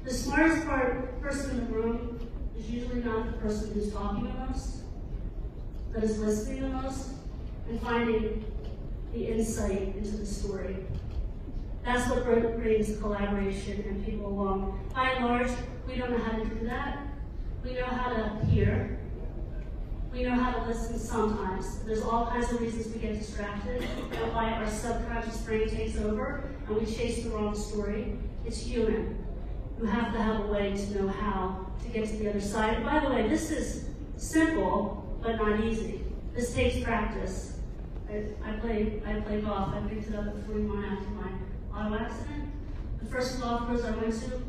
The smartest person in the room is usually not the person who's talking the most, but is listening the most and finding the insight into the story. That's what brings collaboration and people along. By and large, we don't know how to do that. We know how to hear. We know how to listen sometimes. There's all kinds of reasons we get distracted and why our subconscious brain takes over and we chase the wrong story. It's human. You have to have a way to know how to get to the other side. And by the way, this is simple, but not easy. This takes practice. I play golf. I picked it up at 41 after my auto accident. The first golf course I went to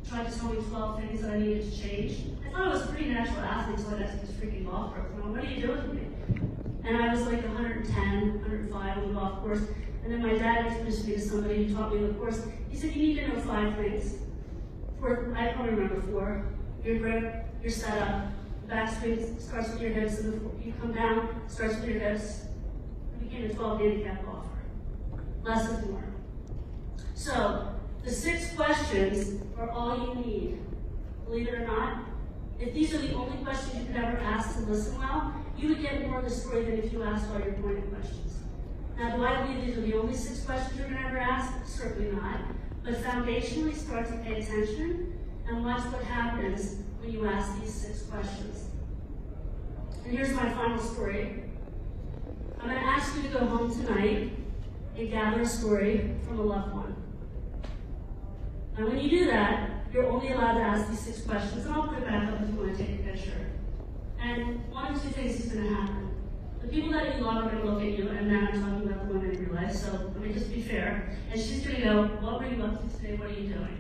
tried to tell me 12 things that I needed to change. I thought I was a pretty natural athlete, so I'd ask this freaking golf course, what are you doing with me? And I was like 110, 105 on the golf course. And then my dad introduced me to somebody who taught me the course. He said, you need to know 5 things. I probably remember 4. Your grip, your setup, the backswing starts with your hips, and you come down, starts with your hips. I became a 12 handicap golfer. Less is more. So, the 6 questions are all you need. Believe it or not, if these are the only questions you could ever ask to listen well, you would get more of the story than if you asked all your pointed questions. Now, do I believe these are the only 6 questions you're going to ever ask? Certainly not. But foundationally, start to pay attention and watch what happens when you ask these 6 questions. And here's my final story. I'm going to ask you to go home tonight and gather a story from a loved one. And when you do that, you're only allowed to ask these 6 questions, and I'll put it back up if you want to take a picture. And one of 2 things is going to happen. The people that you love are going to look at you, and now I'm talking about the women in your life, so let me just be fair. And she's going to go, what were you up to today? What are you doing?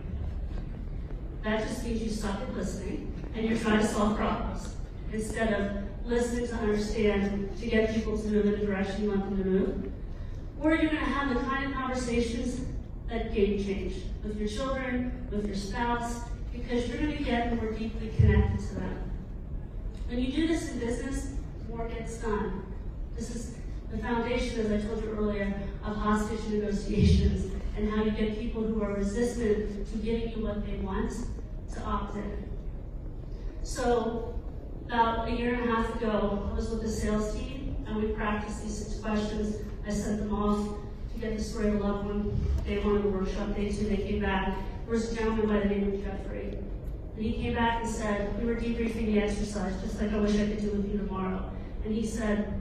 That just means you suck at listening, and you're trying to solve problems, instead of listening to understand, to get people to move in the direction you want them to move. Or you're going to have the kind of conversations that game change with your children, with your spouse, because you're going to get more deeply connected to them. When you do this in business, more gets done. This is the foundation, as I told you earlier, of hostage negotiations and how you get people who are resistant to giving you what they want to opt in. So about a year and a half ago, I was with the sales team and we practiced these 6 questions. I sent them off to get the story of a loved one. Day 1 of the workshop, day 2, they came back. There was a gentleman by the name of Jeffrey. And he came back and said, we were debriefing the exercise, just like I wish I could do with you tomorrow. And he said,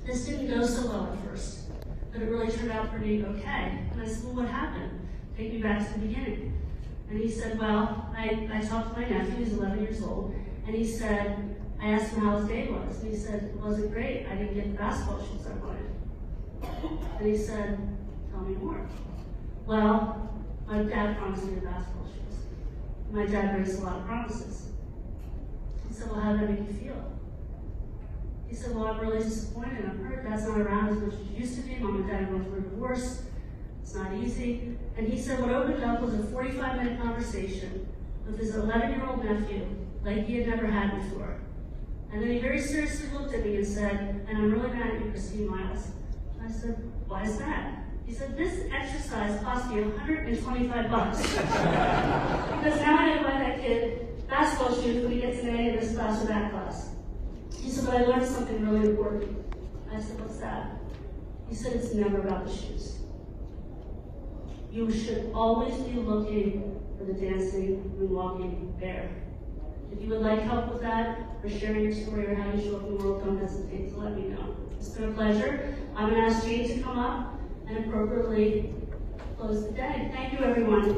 this didn't go so well at first, but it really turned out pretty okay. And I said, well, what happened? Take me back to the beginning. And he said, well, I talked to my nephew, he's 11 years old, and he said, I asked him how his day was. And he said, it wasn't great. I didn't get the basketball shoes I wanted. And he said, tell me more. Well, my dad promised me the basketball shoes. My dad breaks a lot of promises. He said, well, how did that make you feel? He said, well, I'm really disappointed. I'm hurt. Dad's not around as much as he used to be. Mom and Dad are going through a divorce. It's not easy. And he said what opened up was a 45-minute conversation with his 11-year-old nephew like he had never had before. And then he very seriously looked at me and said, and I'm really mad at you, Christine Miles. And I said, why is that? He said, this exercise cost me $125. Because now I gotta buy that kid basketball shoes when he gets an A in this class or that class. He said, but I learned something really important. I said, what's that? He said, it's never about the shoes. You should always be looking for the dancing and walking bear. If you would like help with that, or sharing your story or how you show up in the world, don't hesitate to let me know. It's been a pleasure. I'm going to ask Jane to come up and appropriately close the day. Thank you, everyone.